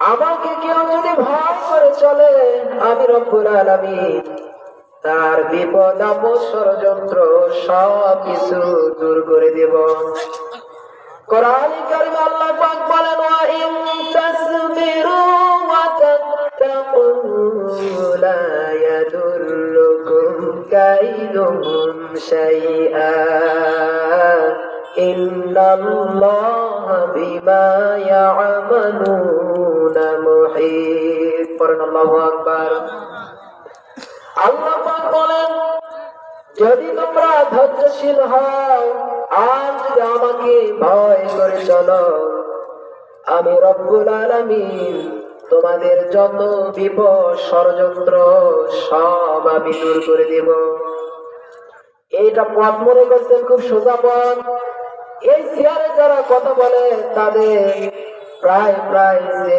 আমাকে কেউ যদি ভয় করে চলে, আমি রব্বুল আলামিন তার বিপদ আপদ ষড়যন্ত্র সব কিছু দূর করে দেব। কোরআন কারীমে আল্লাহ পাক বলেন, ওয়া ইন তাসবিরু ওয়া তাত্তাকু লা ইয়াদুররুকুম কাইদুহুম শাইআ ইন্নাল্লাহা বিমা ইয়া'মালুনা মুহীত। পড়েন আল্লাহু আকবার। আল্লাহ পাক বলেন, যদি তোমরা ধৈর্যশীল হও আর যদি আমাকে ভয় করে চলো, আমি রব্বুল আলামিন তোমাদের যত বিপদ ষড়যন্ত্র সব আমি দূর করে দেব। এইটা পথ মনে করছেন খুব সোজা পথ। এই চেয়ারে যারা কথা বলে তাদের প্রায় জেলে